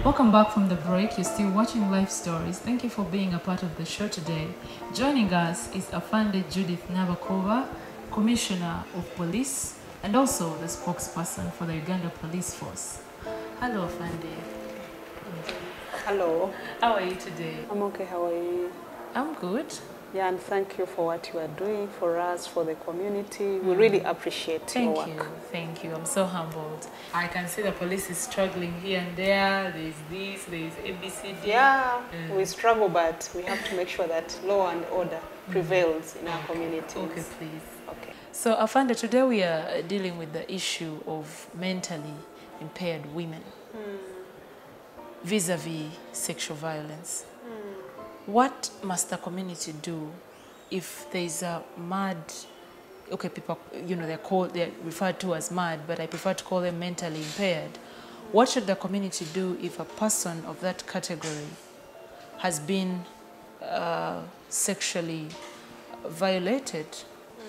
Welcome back from the break. You're still watching Life Stories. Thank you for being a part of the show today. Joining us is Afande Judith Nabakova, Commissioner of Police, and also the spokesperson for the Uganda Police Force. Hello, Afande. Hello. How are you today? I'm okay. How are you? I'm good. Yeah, and thank you for what you are doing for us, for the community. We really appreciate your work. Thank you. I'm so humbled. I can see the police is struggling here and there. There's this, there's ABCD. Yeah, we struggle, but we have to make sure that law and order prevails in our communities. Okay, please. Okay. So, Afande, today we are dealing with the issue of mentally impaired women vis-a-vis sexual violence. What must the community do if there's a mad, okay, people, you know, they're referred to as mad, but I prefer to call them mentally impaired. What should the community do if a person of that category has been sexually violated,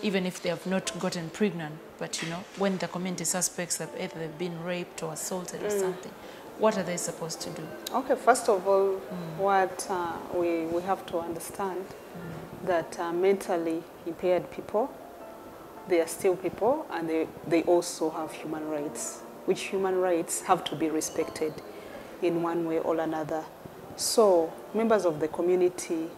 even if they have not gotten pregnant, but, you know, when the community suspects that either they've been raped or assaulted or something? What are they supposed to do? Okay, first of all, what we have to understand that mentally impaired people, they are still people, and they also have human rights, which human rights have to be respected in one way or another. So, members of the community,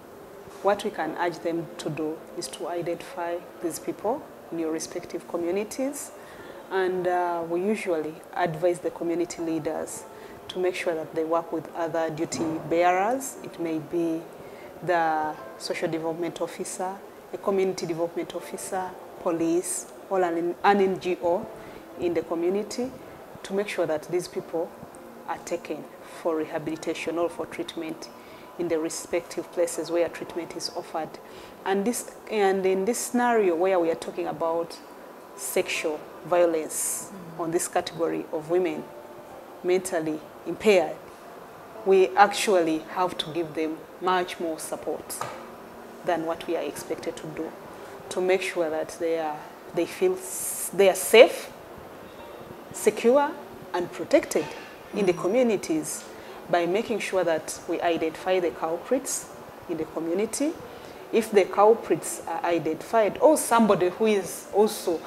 what we can urge them to do is to identify these people in your respective communities, and we usually advise the community leaders to make sure that they work with other duty bearers. It may be the social development officer, a community development officer, police, or an NGO in the community, to make sure that these people are taken for rehabilitation or for treatment in the respective places where treatment is offered. And in this scenario where we are talking about sexual violence on this category of women mentally impaired, we actually have to give them much more support than what we are expected to do, to make sure that they feel they are safe, secure, and protected in the communities, by making sure that we identify the culprits in the community. If the culprits are identified, or somebody who is also,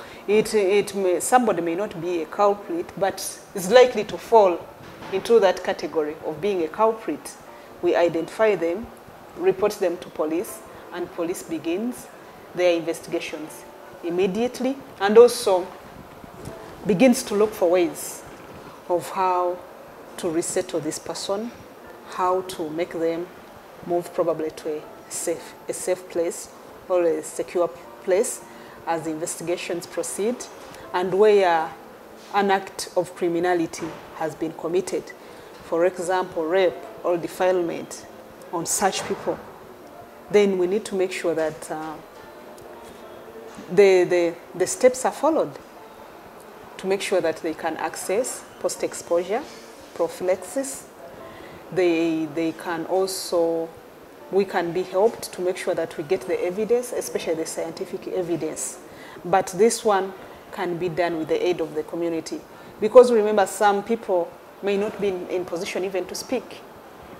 somebody may not be a culprit, but is likely to fall into that category of being a culprit, we identify them, report them to police, and police begins their investigations immediately, and also begins to look for ways of how to resettle this person, how to make them move probably to a safe place or a secure place as the investigations proceed, and where an act of criminality has been committed, for example, rape or defilement on such people, then we need to make sure that the steps are followed to make sure that they can access post-exposure prophylaxis. They can also, we can be helped to make sure that we get the evidence, especially the scientific evidence. But this one can be done with the aid of the community. Because remember, some people may not be in position even to speak.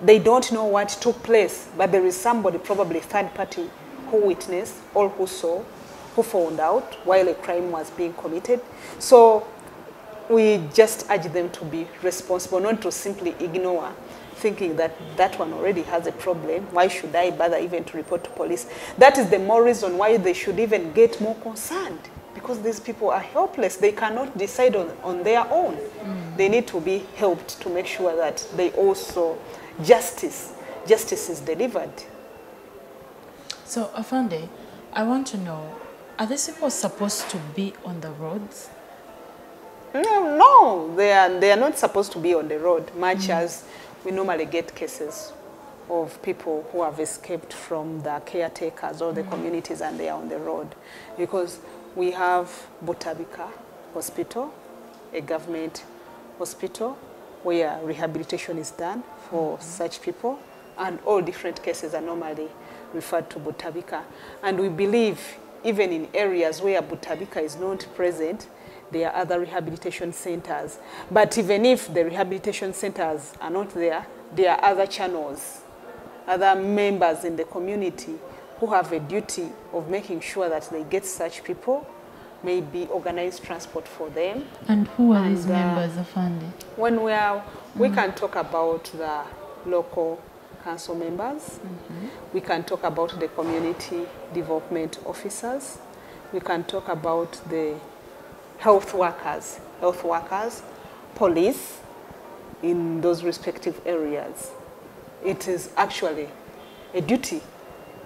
They don't know what took place, but there is somebody, probably third party, who witnessed or who saw, who found out while a crime was being committed. So we just urge them to be responsible, not to simply ignore, thinking that that one already has a problem. Why should I bother even to report to police? That is the more reason why they should even get more concerned, because these people are helpless. They cannot decide on their own. They need to be helped to make sure that they also, justice is delivered. So, Afande, I want to know, are these people supposed to be on the roads? No, they are not supposed to be on the road, much as we normally get cases of people who have escaped from the caretakers or the communities, and they are on the road. Because we have Butabika Hospital, a government hospital, where rehabilitation is done for such people, and all different cases are normally referred to Butabika. And we believe even in areas where Butabika is not present, there are other rehabilitation centers. But even if the rehabilitation centers are not there, there are other channels, other members in the community who have a duty of making sure that they get such people, maybe organize transport for them. And who are these members of Andy? When we can talk about the local council members, we can talk about the community development officers, we can talk about the health workers, police in those respective areas. It is actually a duty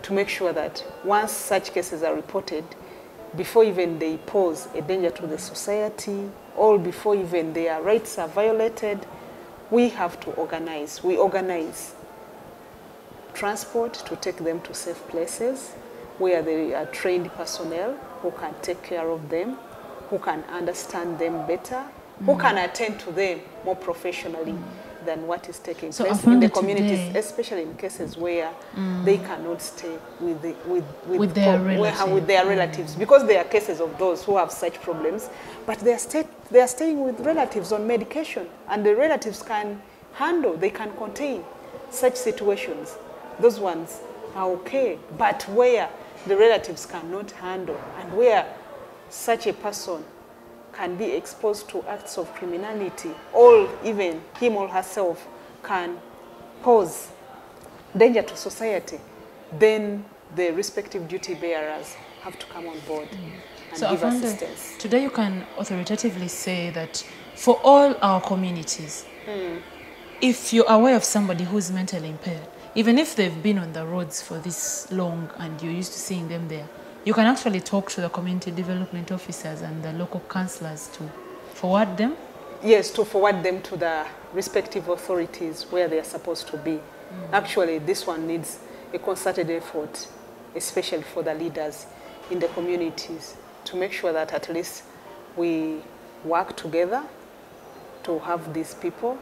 to make sure that once such cases are reported, before even they pose a danger to the society, or before even their rights are violated, we have to organize. We organize transport to take them to safe places where there are trained personnel who can take care of them, who can understand them better, who can attend to them more professionally than what is taking place in the communities, today, especially in cases where they cannot stay with their relatives, because there are cases of those who have such problems, but they are staying with relatives on medication, and the relatives can handle, they can contain such situations. Those ones are okay, but where the relatives cannot handle, and where such a person can be exposed to acts of criminality, or even him or herself can pose danger to society, then the respective duty bearers have to come on board and give assistance. Today you can authoritatively say that for all our communities, if you're aware of somebody who's mentally impaired, even if they've been on the roads for this long and you're used to seeing them there, you can actually talk to the community development officers and the local councillors to forward them? Yes, to forward them to the respective authorities where they are supposed to be. Actually, this one needs a concerted effort, especially for the leaders in the communities, to make sure that at least we work together to have these people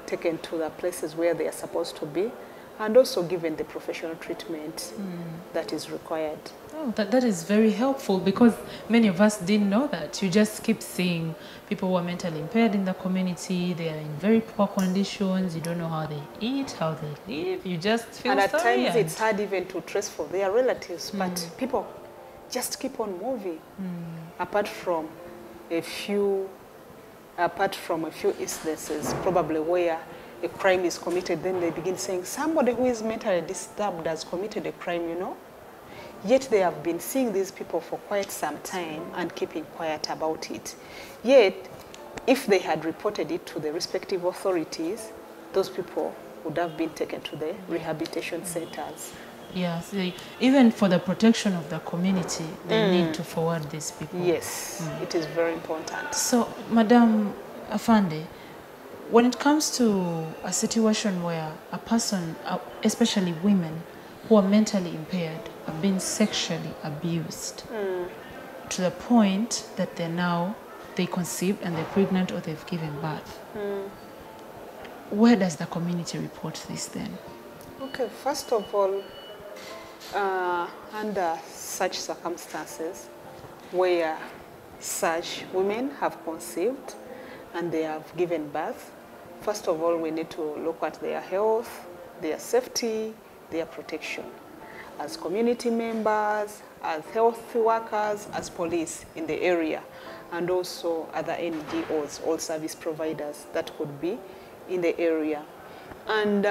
taken to the places where they are supposed to be, and also given the professional treatment that is required. Oh, that is very helpful, because many of us didn't know that. You just keep seeing people who are mentally impaired in the community. They are in very poor conditions. You don't know how they eat, how they live. You just feel sorry. And at times it's hard even to trace for their relatives, but people just keep on moving. Apart from a few instances, probably where a crime is committed, then they begin saying somebody who is mentally disturbed has committed a crime, you know. Yet they have been seeing these people for quite some time and keeping quiet about it. Yet, if they had reported it to the respective authorities, those people would have been taken to the rehabilitation centers. Yes, even for the protection of the community, they need to forward these people. Yes, it is very important. So, Madam Afande, when it comes to a situation where a person, especially women who are mentally impaired, are being sexually abused to the point that they conceived and they're pregnant or they've given birth, where does the community report this then? Okay, first of all, under such circumstances where such women have conceived and they have given birth, first of all, we need to look at their health, their safety, their protection. As community members, as health workers, as police in the area, and also other NGOs, all service providers that could be in the area. And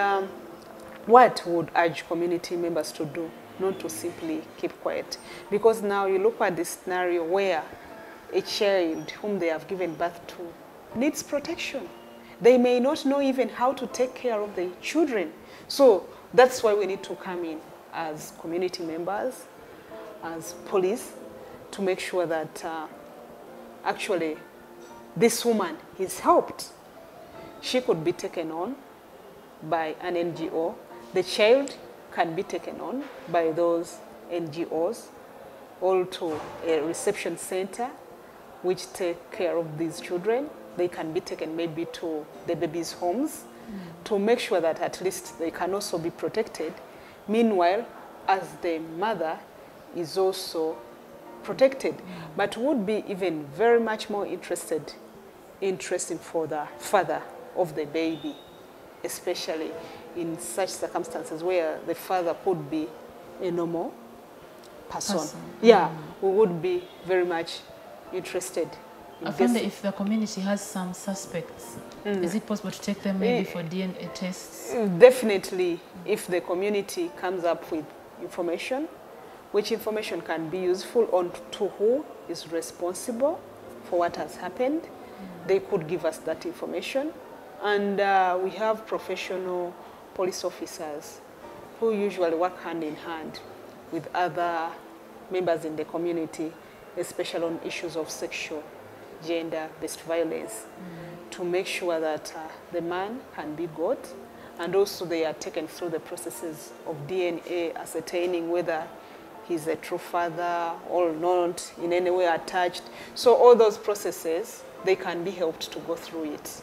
what would urge community members to do? Not to simply keep quiet. Because now you look at this scenario where a child whom they have given birth to needs protection. They may not know even how to take care of the children. So that's why we need to come in as community members, as police, to make sure that actually this woman is helped. She could be taken on by an NGO. The child can be taken on by those NGOs, all to a reception center which take care of these children. They can be taken maybe to the babies' homes to make sure that at least they can also be protected. Meanwhile, as the mother is also protected, but would be even very much more interesting for the father of the baby, especially in such circumstances where the father could be a normal person. Yeah, we would be very much interested. I found that if the community has some suspects, is it possible to take them maybe for DNA tests? Definitely, if the community comes up with information, which information can be useful on to who is responsible for what has happened, they could give us that information. And we have professional police officers who usually work hand in hand with other members in the community, especially on issues of sexual, gender-based violence, to make sure that the man can be got, and also they are taken through the processes of DNA ascertaining whether he's a true father or not in any way attached. So all those processes, they can be helped to go through it.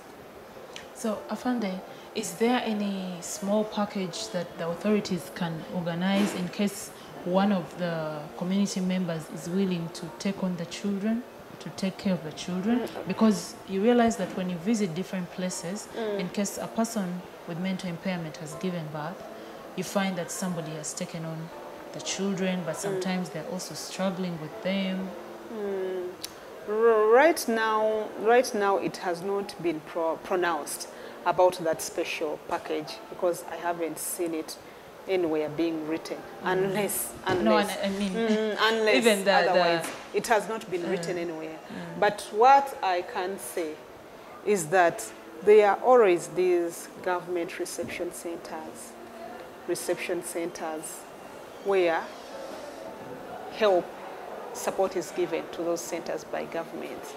So Afande, is there any small package that the authorities can organize in case one of the community members is willing to take on the children, to take care of the children? Because you realize that when you visit different places, in case a person with mental impairment has given birth, you find that somebody has taken on the children, but sometimes they're also struggling with them. Right now it has not been pronounced about that special package, because I haven't seen it anywhere being written, unless No, I mean, unless even otherwise it has not been written anywhere. But what I can say is that there are always these government reception centers where support is given to those centers by government.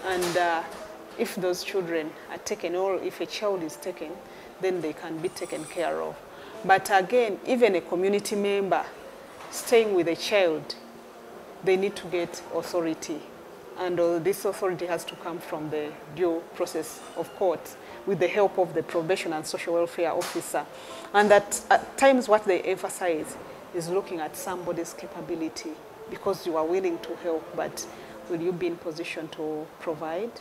And if those children are taken, or if a child is taken, then they can be taken care of. But again, even a community member staying with a child, they need to get authority. And this authority has to come from the due process of court with the help of the probation and social welfare officer. And that at times what they emphasize is looking at somebody's capability, because you are willing to help, but will you be in position to provide?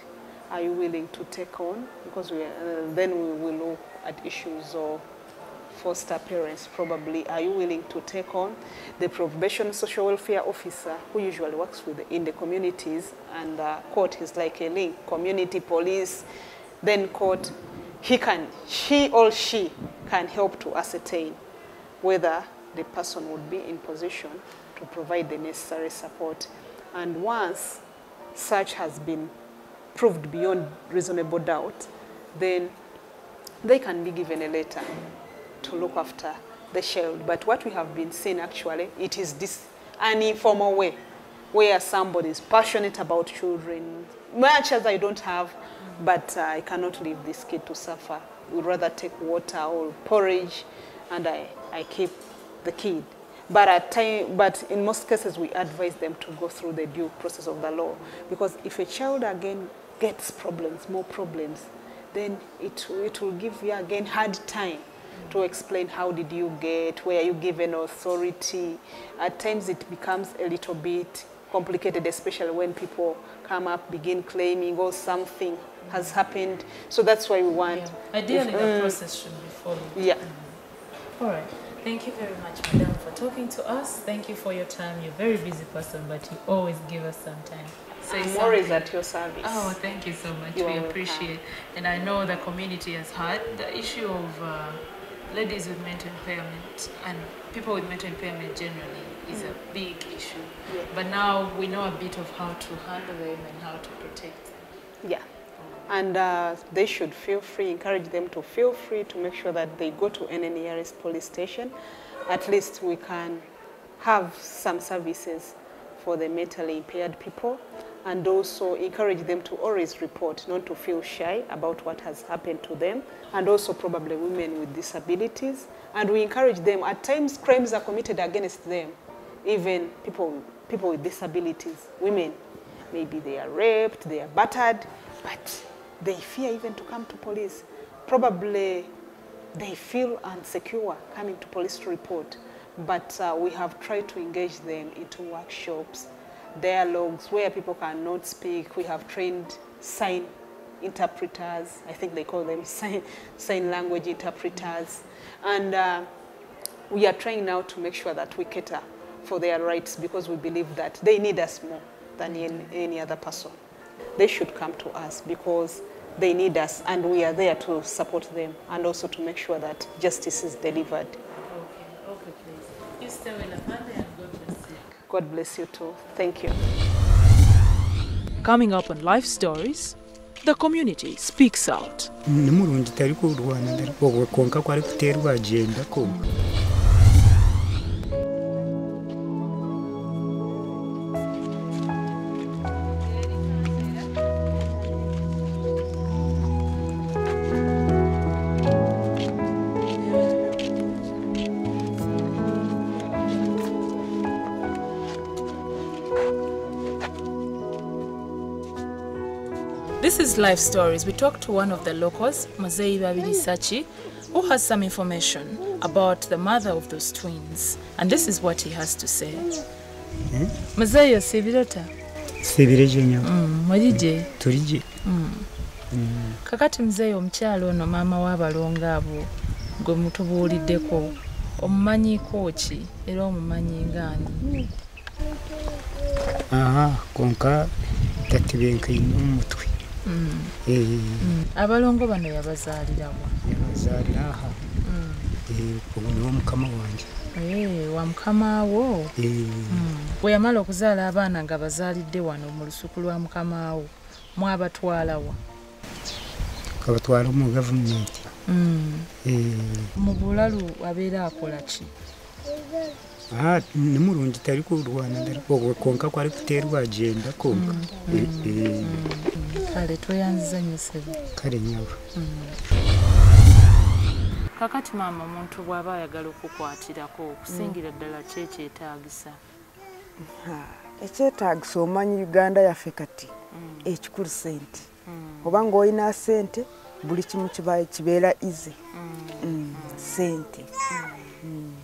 Are you willing to take on? Because then we will look at issues of foster parents, probably. Are you willing to take on? The probation social welfare officer, who usually works in the communities, and court is like a link, community, police, then court, he or she can help to ascertain whether the person would be in position to provide the necessary support. And once such has been proved beyond reasonable doubt, then they can be given a letter to look after the child. But what we have been seeing actually, it is this an informal way where somebody is passionate about children, much as I don't have, but I cannot leave this kid to suffer. We'd rather take water or porridge and I keep the kid. But in most cases, we advise them to go through the due process of the law. Because if a child again gets problems, more problems, then it will give you again hard time to explain how did you get, where you given authority. At times it becomes a little bit complicated, especially when people come up, begin claiming, oh, something has happened. So that's why we want... Yeah. Ideally, the process should be followed. Yeah. All right. Thank you very much, Madam, for talking to us. Thank you for your time. You're a very busy person, but you always give us some time. I'm always at your service. Oh, thank you so much. We appreciate. And I know the community has heard the issue of ladies with mental impairment and people with mental impairment generally is a big issue. Yeah. But now we know a bit of how to handle them and how to protect them. Yeah. And they should feel free, encourage them to feel free to make sure that they go to any nearest police station. At least we can have some services for the mentally impaired people, and also encourage them to always report, not to feel shy about what has happened to them, and also probably women with disabilities. And we encourage them, at times crimes are committed against them, even people with disabilities, women. Maybe they are raped, they are battered, but they fear even to come to police. Probably they feel insecure coming to police to report. But we have tried to engage them into workshops dialogues where people cannot speak. We have trained sign interpreters. I think they call them sign language interpreters. And we are trying now to make sure that we cater for their rights, because we believe that they need us more than any other person. They should come to us because they need us, and we are there to support them and also to make sure that justice is delivered. Okay, please. You stay well, Amanda, and God bless you. God bless you too. Thank you. Coming up on Life Stories, the community speaks out. This is Life Stories. We talked to one of the locals, Mazei Babiri Sachi, who has some information about the mother of those twins. And this is what he has to say. Mazei, Sivirota? Sivireje. Mwajije? Turije. Kakati mzee omukyalo ono maama w'abalongo abo gwe mutubuuliddeko omumanyiiko ki era omumanyi ngaani? Konka tatibenkaine omutwe. Abalongo bano yabazaalira wa? Yabazaalira aha. Ono wamukama wange. Wa mukama wo? Bwe yamala okuzaala abaana nga bazaalidde wano mu lusuku lwa mukama wo, mwabatwala wa? Kabatwala mu gavumenti. Mu bulalu abeera akola ki? Ni murungi tari kurwana ndari konka kwari kuterwa agenda konka. Kale toyanziza nnyo ssebo. Kale nyabo. Kakati maama omuntu bw'aba ayagala okukwatirako okusingira ddala kyekyetaagisa? Ekyetaagisa omanyi Uganda yaffe kati ekikulu ssente. Oba ng'olina ssente buli kimu kibeera easy. Ssente.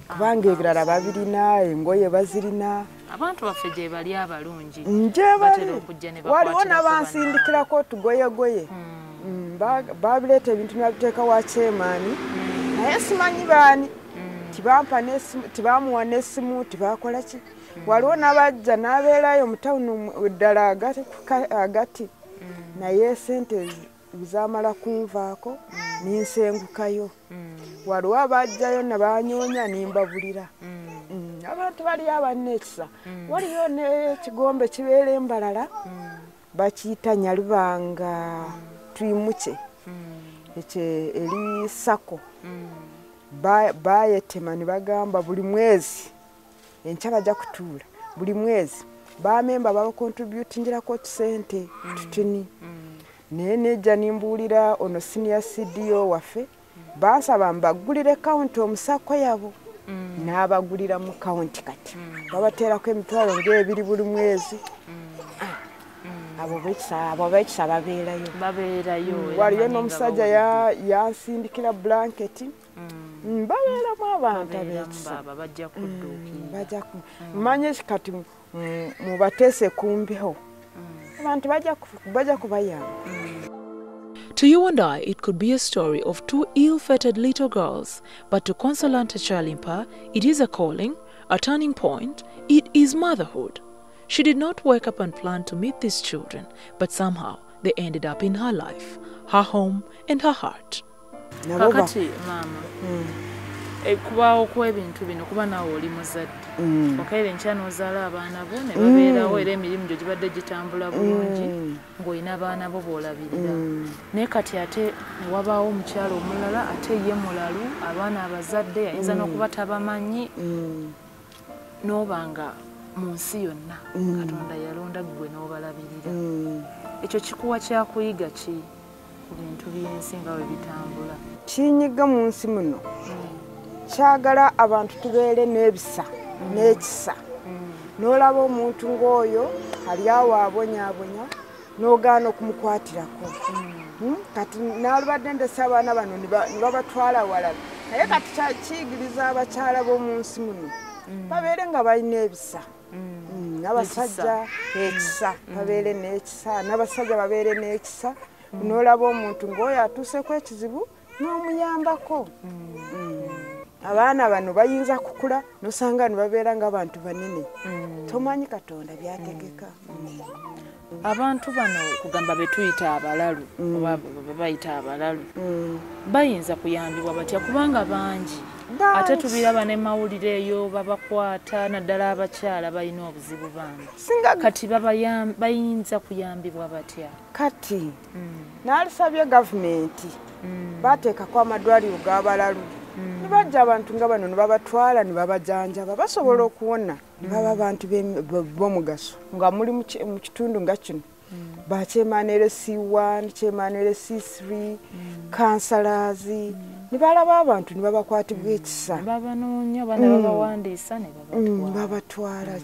Kubanga ebirala babirina, engoye bazirina. Abantu baffe gye bali abalungi. Batera okujja ne bakwatira. Waliwo n'abansindikirako otugoyegoye. Babireeta ebintu nabiteeka wa chairman. Naye simanyi baani. Tibampa n'essimu, tibamuwa n'essimu, tibakola ki. Waliwo n'abajja n'abeerayo mu tawuni ddala agati. Naye ssente bizamala kunvaako ninsengukayo. Waliwo abajjayo ne banyoonya nimbabulira. Abantu bali abanna ekisa. Waliyo n'ekigombe kibeera Embalala bakiyita Nyalubanga Twimuke. Ekyo eri Sako. Bayetema ne bagamba buli mwezi enkya bajja kutuula. Buli mwezi bamemba babakontributingirako tusente tutini. Naye nejja nimbuulira ono senior CDO waffe bansaba mbagulire kawunti omusako yabo. N'abagulira mu kawunti kati. Babateerako emitwalo ng'ebiri buli mwezi. Abo bekisa babeerayo. Waliyo n'omusajja yansindikira blanketi. Babeeramu abantu abekisa. Bajja manye kati mubateese kumbiho. Abantu bajja kubayamba. To you and I, it could be a story of two ill-fated little girls, but to Consolata Chalimpa, it is a calling, a turning point, it is motherhood. She did not wake up and plan to meet these children, but somehow they ended up in her life, her home and her heart. Kakati mama, kubaawo kw'ebintu bino kuba naawe oli muzadde. Okaire enkya n'ozaala abaana bo ne babeerawo era emirimu gyo gibadde gitambula bulungi ng'olina abaana bo b'olabirira. Naye kati ate ne wabaawo omukyalo omulala ate ye mulalu, abaana abazadde yayinza n'okuba tabamanyi n'oba nga mu nsi yonna Katonda yalonda ggwe n'obalabirira. Ekyo kikuwa kyakuyiga ki ku bintu by'ensi nga bwe bitambula? Kinyiga mu nsi muno. Kyagala abantu tubeere n'ebisa n'ekisa. N'olaba omuntu ng'oyo ali awo abonyaabonya n'ogaana okumukwatirako. Kati n'alubadde ndese abaana bano ne babatwala walala. Naye kati kiyigiriza abakyala b'omu nsi muno babeere nga balina ebisa. n'abasajja ekisa babeere n'ekisa n'abasajja babeere n'ekisa n'olaba omuntu ng'oyo atuuseko ekizibu n'omuyambako. Abaana bano bayinza kukula n'osanga ne babeera ng'abantu banene. Tomanyi Katonda byategeka. Abantu bano kugamba betuyita abalalu oba bayita abalalu bayinza kuyambibwa batya kubanga bangi ate tubiraba ne mawulire eyo babakwata naddala abakyala balina obuzibu bangi kati bayinza kuyambibwa batya kati n'alisabye gavumenti bateekako amadwaliro g'abalalu ne bajja abantu nga bano ne babatwala ne babajanjaba basobola okuwona ne baba abantu b'omugaso nga muli mu kitundu nga kino bakyemanere C1 kyemanere C3 counselors ne balaba abantu ne babakwatibwa ekisa babanoonya bana babawandiisa ne babatwala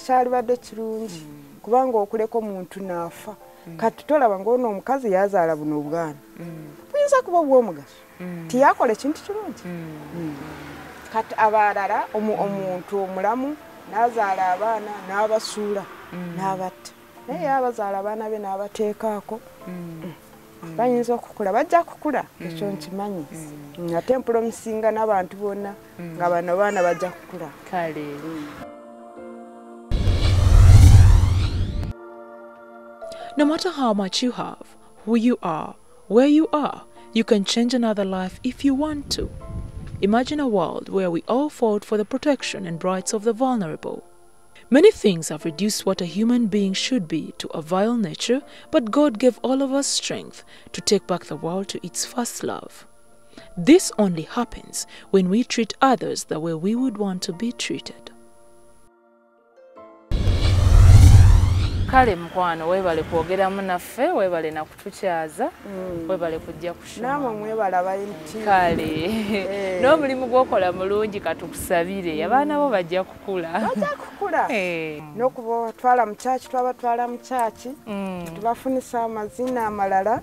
kyali badde kirungi kubanga okuleka omuntu naafa kati tolaba ng'ono omukazi yazaala buno obwana buyinza kuba obw'omugaso tiyakola ekintu kirungi kati abalala omuntu omulamu n'azaala abaana n'abasuula n'abatta naye abazaala abaana be n'abateekaako bayinza okukula bajja kukula ekyo nkimanyi ate empolomisinga n'abantu bonna nga bano baana bajja kukula kale. No matter how much you have, who you are, where you are, you can change another life if you want to. Imagine a world where we all fought for the protection and rights of the vulnerable. Many things have reduced what a human being should be to a vile nature, but God gave all of us strength to take back the world to its first love. This only happens when we treat others the way we would want to be treated. Kale mukwano webale kwogeramu naffe webale nakutukyaza webale kujja kushoma namwe mwebala bayinti kale n'omulimu gwokola mulungi katukusabire abaana bo bajja kukula n'okubatwala mu kyaki twabatwala mu kyaki tubafunisa amazina amalala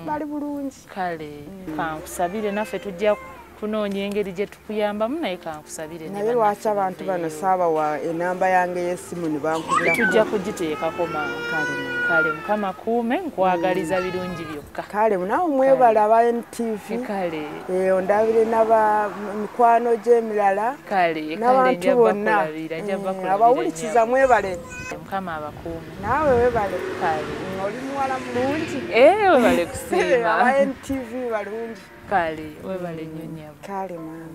bali bulungi kale kankusabire naffe tujja kunoonya engeri gye tukuyambamu naye kankusabire naye lwaki abantu bano saabawa enamba yange y'essimu ne bankubira tujja kugiteekako mangu kale mukama kuume nkwagaliza birungi byokka kale naawe mwebala aba NTV kale ondabire mikwano gy'emirala n'abantu bonna abawulikiza mwebale mukama abakuume naawe webale kale oli muwala mulungi webale kusiima aba NTV balungi kale webale nnyo nnyabo kale mama.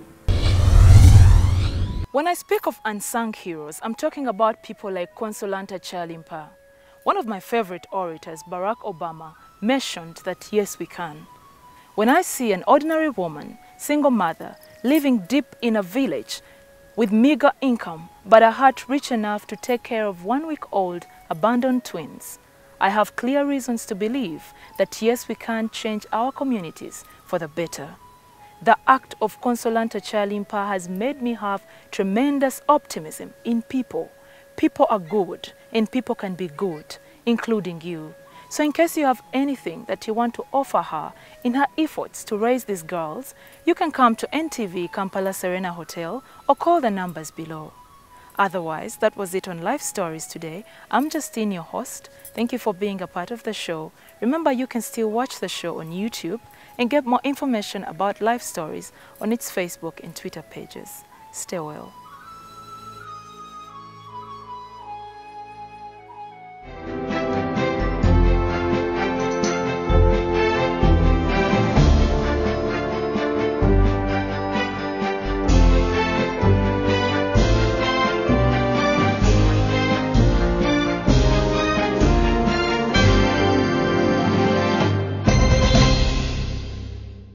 When I speak of unsung heroes, I'm talking about people like Consolata Chalimpa. One of my favorite orators, Barack Obama, mentioned that yes, we can. When I see an ordinary woman, single mother, living deep in a village with meager income, but a heart rich enough to take care of 1-week-old abandoned twins, I have clear reasons to believe that yes, we can change our communities for the better. The act of Consolata Chalimpa has made me have tremendous optimism in people. People are good, and people can be good, including you. So in case you have anything that you want to offer her in her efforts to raise these girls, you can come to NTV Kampala Serena Hotel or call the numbers below. Otherwise, that was it on Life Stories today. I'm Justine, your host. Thank you for being a part of the show. Remember, you can still watch the show on YouTube and get more information about Life Stories on its Facebook and Twitter pages. Stay well.